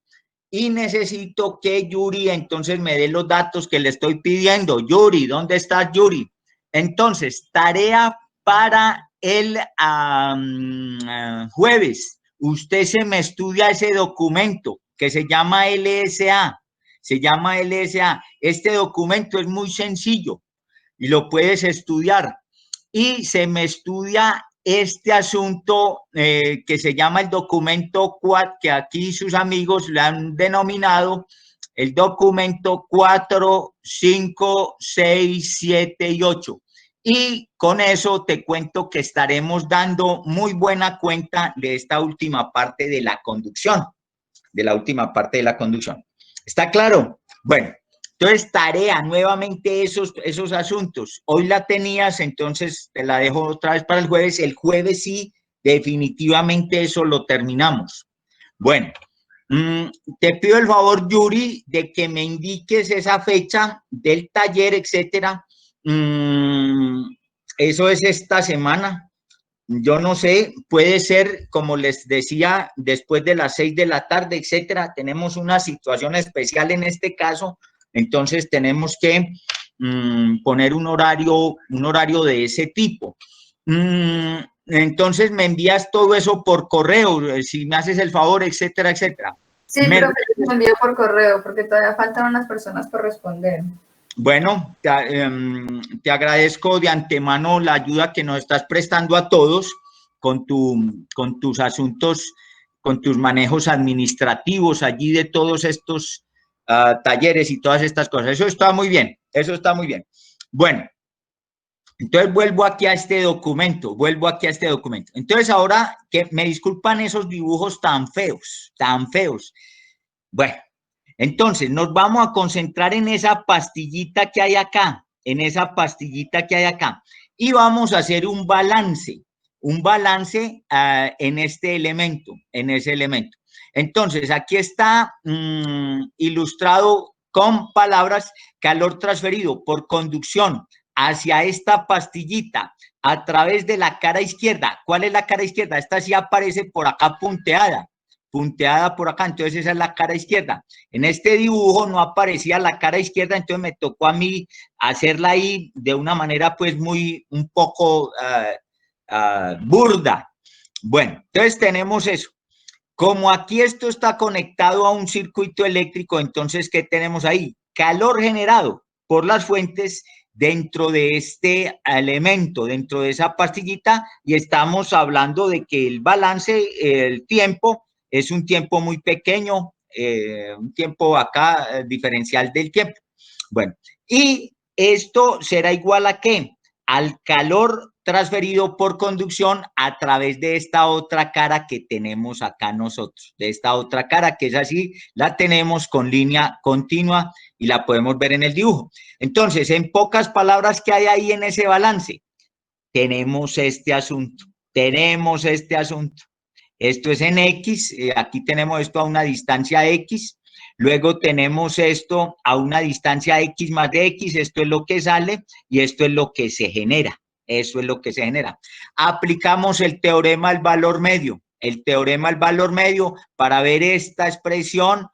Y necesito que Yuri entonces me dé los datos que le estoy pidiendo. Yuri, ¿dónde estás, Yuri? Entonces, tarea para el jueves. Usted se me estudia ese documento que se llama LSA. Este documento es muy sencillo y lo puedes estudiar. Y se me estudia este asunto que se llama el documento 4, que aquí sus amigos le han denominado el documento 4, 5, 6, 7 y 8. Y con eso te cuento que estaremos dando muy buena cuenta de esta última parte de la conducción. ¿Está claro? Bueno, entonces tarea nuevamente esos asuntos. Hoy la tenías, entonces te la dejo otra vez para el jueves. El jueves sí, definitivamente eso lo terminamos. Bueno, te pido el favor, Yuri, de que me indiques esa fecha del taller, etcétera. Eso es esta semana. Yo no sé, puede ser, como les decía, después de las 6 de la tarde, etcétera. Tenemos una situación especial en este caso, entonces tenemos que poner un horario de ese tipo. Entonces me envías todo eso por correo, si me haces el favor, etcétera, etcétera. Sí, profe, me envío por correo porque todavía faltan unas personas por responder. Bueno, te agradezco de antemano la ayuda que nos estás prestando a todos con tus asuntos, con tus manejos administrativos allí de todos estos talleres y todas estas cosas. Eso está muy bien, Bueno, entonces vuelvo aquí a este documento, Entonces ahora que me disculpan esos dibujos tan feos. Bueno. Entonces, nos vamos a concentrar en esa pastillita que hay acá, y vamos a hacer un balance en ese elemento. Entonces, aquí está ilustrado con palabras: calor transferido por conducción hacia esta pastillita a través de la cara izquierda. ¿Cuál es la cara izquierda? Esta sí aparece por acá punteada por acá, entonces esa es la cara izquierda. En este dibujo no aparecía la cara izquierda, entonces me tocó a mí hacerla ahí de una manera pues un poco burda. Bueno, entonces tenemos eso. Como aquí esto está conectado a un circuito eléctrico, entonces, ¿qué tenemos ahí? Calor generado por las fuentes dentro de este elemento, dentro de esa pastillita, y estamos hablando de que el balance, el tiempo, es un tiempo muy pequeño, un tiempo acá diferencial del tiempo. Bueno, y esto será igual a ¿qué? Al calor transferido por conducción a través de esta otra cara que tenemos acá nosotros, de esta otra cara que es así, la tenemos con línea continua y la podemos ver en el dibujo. Entonces, en pocas palabras, ¿qué hay ahí en ese balance? Tenemos este asunto. Esto es en X, aquí tenemos esto a una distancia X, luego tenemos esto a una distancia X más de X, esto es lo que sale y esto es lo que se genera, Aplicamos el teorema del valor medio, para ver esta expresión,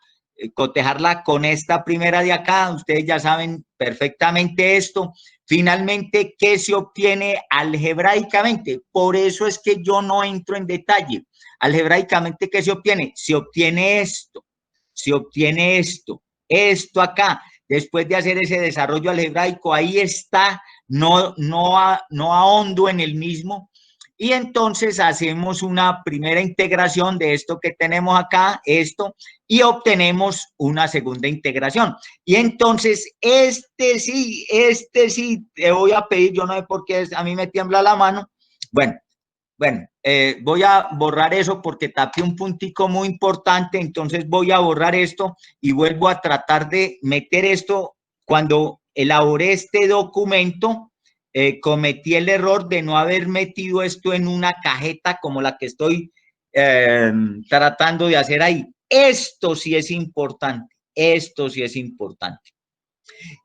cotejarla con esta primera de acá, ustedes ya saben perfectamente esto. Finalmente, ¿qué se obtiene algebraicamente? Por eso es que yo no entro en detalle. Algebraicamente, ¿qué se obtiene? Se obtiene esto acá. Después de hacer ese desarrollo algebraico, ahí está, no ahondo en el mismo. Y entonces hacemos una primera integración de esto que tenemos acá, esto, y obtenemos una segunda integración. Y entonces este sí, te voy a pedir, yo no sé por qué a mí me tiembla la mano. Bueno, voy a borrar eso porque tapé un puntico muy importante, entonces voy a borrar esto y vuelvo a tratar de meter esto. Cuando elaboré este documento, cometí el error de no haber metido esto en una cajeta como la que estoy tratando de hacer ahí. Esto sí es importante, esto sí es importante.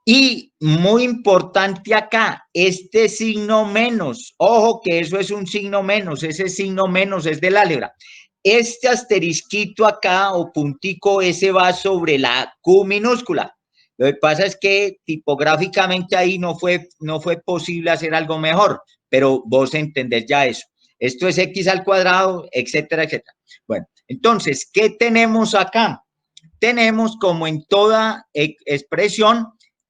Y muy importante acá, este signo menos, ojo que eso es un signo menos, ese signo menos es del álgebra. Este asterisquito acá o puntico, ese va sobre la Q minúscula. Lo que pasa es que tipográficamente ahí no fue posible hacer algo mejor, pero vos entendés ya eso. Esto es x al cuadrado, etcétera, etcétera. Bueno, entonces, ¿qué tenemos acá? Tenemos, como en toda expresión,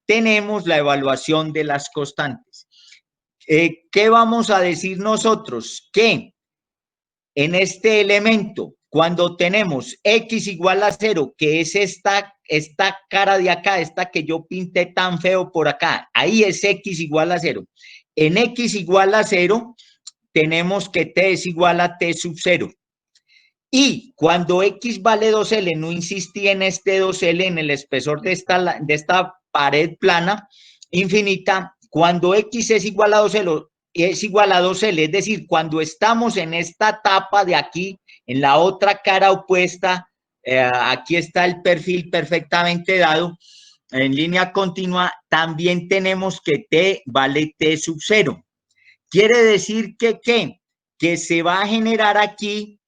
tenemos la evaluación de las constantes. ¿Qué vamos a decir nosotros? Que en este elemento, cuando tenemos x igual a 0, que es esta cara de acá, esta que yo pinté tan feo por acá, ahí es x igual a 0. En x igual a 0, tenemos que t es igual a t sub 0. Y cuando x vale 2L, no insistí en este 2L, en el espesor de esta pared plana infinita, cuando x es igual a 2L, es decir, cuando estamos en esta tapa de aquí, en la otra cara opuesta, aquí está el perfil perfectamente dado, en línea continua, también tenemos que t vale t sub 0. Quiere decir que se va a generar aquí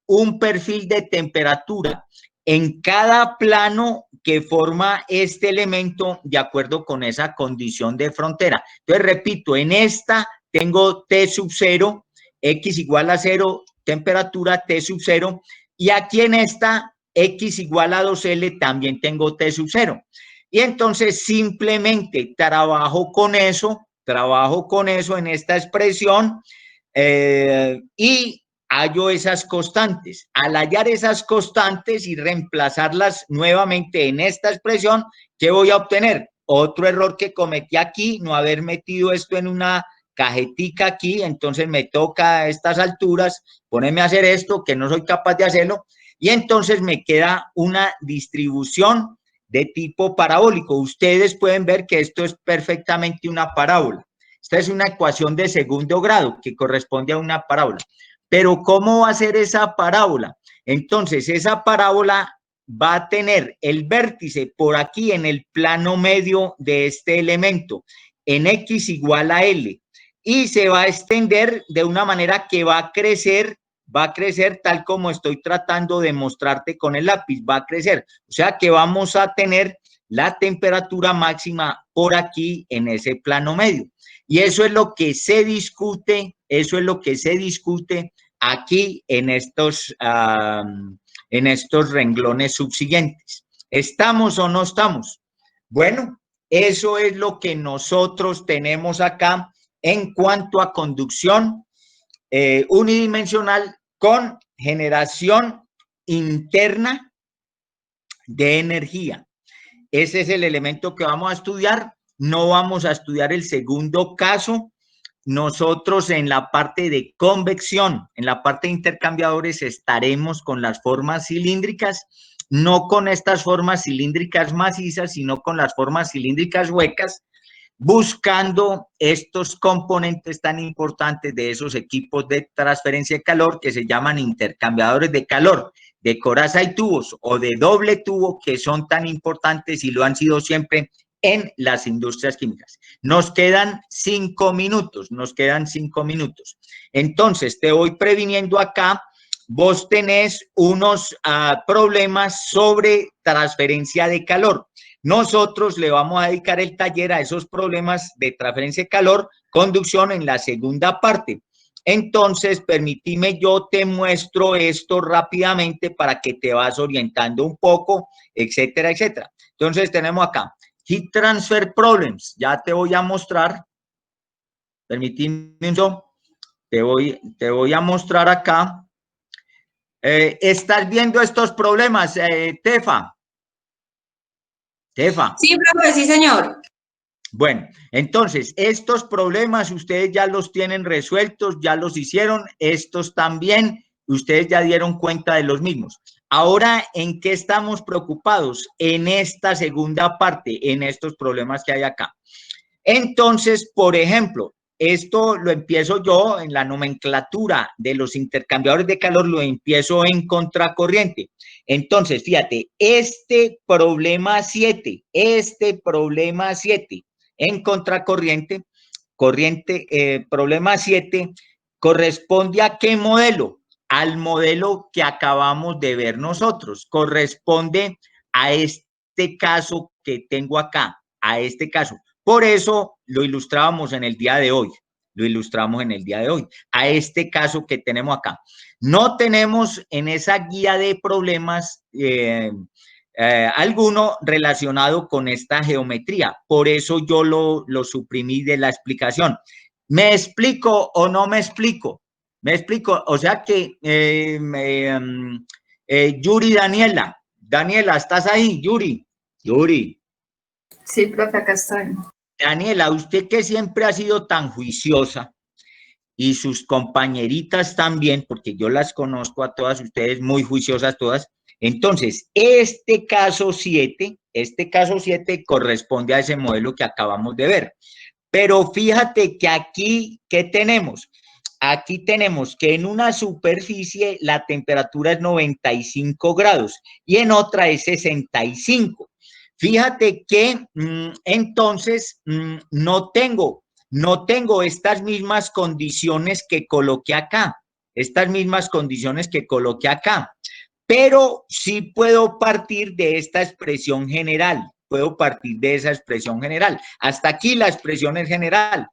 un perfil de temperatura en cada plano que forma este elemento de acuerdo con esa condición de frontera. Entonces, repito, en esta tengo T sub 0, X igual a 0, temperatura T sub 0, y aquí en esta X igual a 2L también tengo T sub 0. Y entonces simplemente trabajo con eso en esta expresión y hallo esas constantes. Al hallar esas constantes y reemplazarlas nuevamente en esta expresión, ¿qué voy a obtener? Otro error que cometí aquí, no haber metido esto en una cajetica aquí, entonces me toca a estas alturas ponerme a hacer esto, que no soy capaz de hacerlo, y entonces me queda una distribución de tipo parabólico. Ustedes pueden ver que esto es perfectamente una parábola. Esta es una ecuación de segundo grado que corresponde a una parábola. Pero ¿cómo va a ser esa parábola? Entonces, esa parábola va a tener el vértice por aquí en el plano medio de este elemento, en x igual a L, y se va a extender de una manera que va a crecer tal como estoy tratando de mostrarte con el lápiz, va a crecer. O sea que vamos a tener la temperatura máxima por aquí en ese plano medio. Y eso es lo que se discute, aquí en estos renglones subsiguientes. ¿Estamos o no estamos? Bueno, eso es lo que nosotros tenemos acá en cuanto a conducción unidimensional con generación interna de energía. Ese es el elemento que vamos a estudiar. No vamos a estudiar el segundo caso. Nosotros en la parte de convección, en la parte de intercambiadores, estaremos con las formas cilíndricas, no con estas formas cilíndricas macizas, sino con las formas cilíndricas huecas, buscando estos componentes tan importantes de esos equipos de transferencia de calor que se llaman intercambiadores de calor, de coraza y tubos o de doble tubo, que son tan importantes y lo han sido siempre en las industrias químicas. Nos quedan 5 minutos, Entonces, te voy previniendo acá, vos tenés unos problemas sobre transferencia de calor. Nosotros le vamos a dedicar el taller a esos problemas de transferencia de calor, conducción en la segunda parte. Entonces, permíteme, yo te muestro esto rápidamente para que te vas orientando un poco, etcétera, etcétera. Entonces, tenemos acá Heat Transfer Problems. Ya te voy a mostrar. Permíteme un segundo. te voy a mostrar acá. ¿Estás viendo estos problemas, Tefa? Tefa. Sí, profe, sí, señor. Bueno, entonces, estos problemas ustedes ya los tienen resueltos, ya los hicieron, estos también, ustedes ya dieron cuenta de los mismos. Ahora, ¿en qué estamos preocupados? En esta segunda parte, en estos problemas que hay acá. Entonces, por ejemplo, esto lo empiezo yo en la nomenclatura de los intercambiadores de calor, lo empiezo en contracorriente. Entonces, fíjate, este problema 7 en contracorriente, problema 7, ¿corresponde a qué modelo? Al modelo que acabamos de ver nosotros. Corresponde a este caso que tengo acá, a este caso. Por eso lo ilustrábamos en el día de hoy. A este caso que tenemos acá. No tenemos en esa guía de problemas alguno relacionado con esta geometría. Por eso yo lo suprimí de la explicación. ¿Me explico o no me explico? Me explico. O sea que Yuri Daniela, ¿estás ahí? Yuri. Sí, profe, acá estoy. Daniela, usted que siempre ha sido tan juiciosa y sus compañeritas también, porque yo las conozco a todas ustedes muy juiciosas todas. Entonces, este caso 7 corresponde a ese modelo que acabamos de ver. Pero fíjate que aquí, ¿qué tenemos? Aquí tenemos que en una superficie la temperatura es 95 grados y en otra es 65. Fíjate que entonces no tengo estas mismas condiciones que coloqué acá, pero sí puedo partir de esta expresión general, Hasta aquí la expresión es general,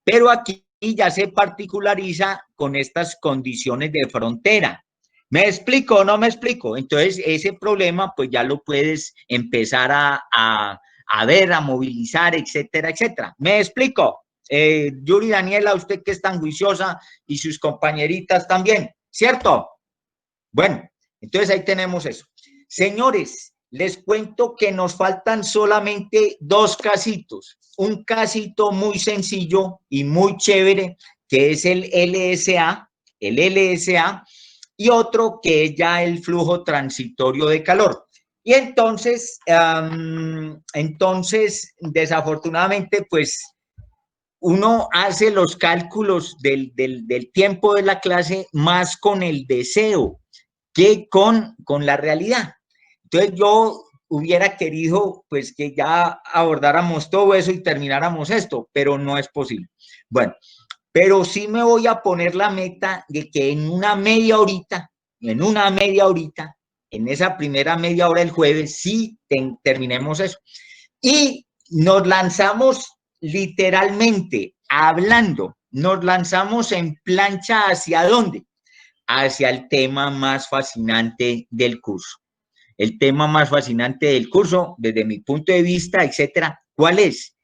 pero aquí ya se particulariza con estas condiciones de frontera. ¿Me explico o no me explico? Entonces, ese problema, pues ya lo puedes empezar a ver, a movilizar, etcétera, etcétera. ¿Me explico? Yuri Daniela, usted que es tan juiciosa y sus compañeritas también, ¿cierto? Bueno, entonces ahí tenemos eso. Señores, les cuento que nos faltan solamente dos casitos. Un casito muy sencillo y muy chévere, que es el LSA, y otro que es ya el flujo transitorio de calor. Y entonces, desafortunadamente, pues uno hace los cálculos del tiempo de la clase más con el deseo que con la realidad. Entonces yo hubiera querido pues que ya abordáramos todo eso y termináramos esto, pero no es posible. Bueno, pero sí me voy a poner la meta de que en una media horita, en esa primera media hora del jueves, sí terminemos eso. Y nos lanzamos literalmente hablando, nos lanzamos en plancha ¿hacia dónde? Hacia el tema más fascinante del curso. El tema más fascinante del curso, desde mi punto de vista, etcétera, ¿cuál es?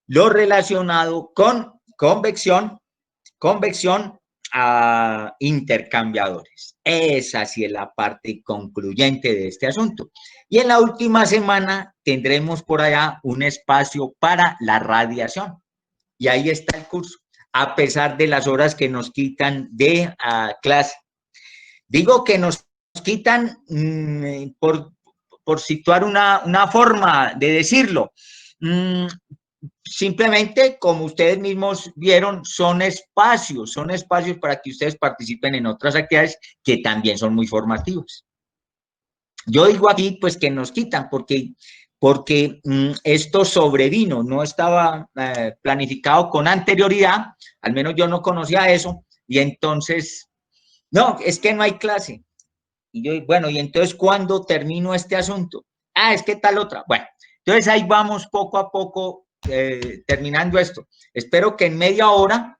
Lo relacionado con convección a intercambiadores. Esa sí es la parte concluyente de este asunto. Y en la última semana tendremos por allá un espacio para la radiación. Y ahí está el curso, a pesar de las horas que nos quitan de clase. Digo que nos quitan por situar una forma de decirlo. Simplemente, como ustedes mismos vieron, son espacios para que ustedes participen en otras actividades que también son muy formativas. Yo digo aquí, pues, que nos quitan, porque esto sobrevino, no estaba planificado con anterioridad, al menos yo no conocía eso, y entonces, no, es que no hay clase. Y yo, bueno, ¿y entonces cuándo termino este asunto? Ah, es que tal otra. Bueno, entonces ahí vamos poco a poco terminando esto. Espero que en media hora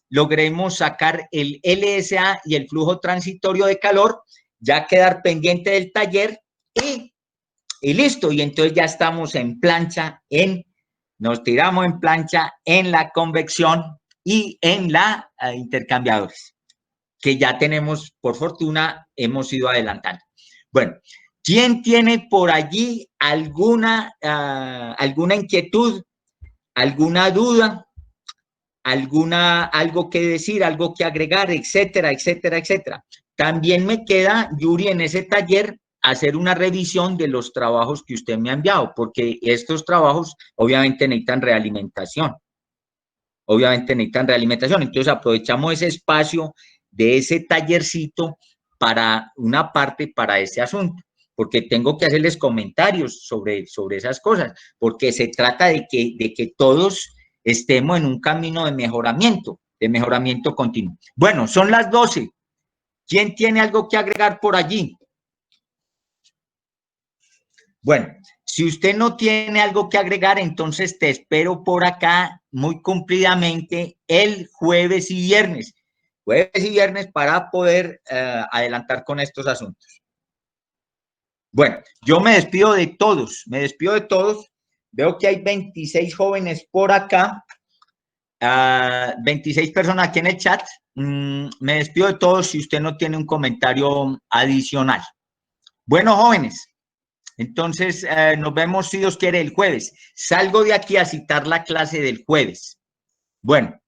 logremos sacar el LSA y el flujo transitorio de calor, ya quedar pendiente del taller y listo. Y entonces ya estamos en plancha, nos tiramos en plancha en la convección y en la intercambiadores, que ya tenemos, por fortuna, hemos ido adelantando. Bueno, ¿quién tiene por allí alguna inquietud, alguna duda, algo que decir, algo que agregar, etcétera, etcétera, etcétera? También me queda, Yuri, en ese taller, hacer una revisión de los trabajos que usted me ha enviado, porque estos trabajos obviamente necesitan realimentación. Entonces aprovechamos ese espacio de ese tallercito para una parte, para ese asunto, porque tengo que hacerles comentarios sobre esas cosas, porque se trata de que todos estemos en un camino de mejoramiento continuo. Bueno, son las 12. ¿Quién tiene algo que agregar por allí? Bueno, si usted no tiene algo que agregar, entonces te espero por acá muy cumplidamente el jueves y viernes. Para poder adelantar con estos asuntos. Bueno, yo me despido de todos. Veo que hay 26 jóvenes por acá, 26 personas aquí en el chat. Me despido de todos si usted no tiene un comentario adicional. Bueno, jóvenes. Entonces, nos vemos, si Dios quiere, el jueves. Salgo de aquí a citar la clase del jueves. Bueno,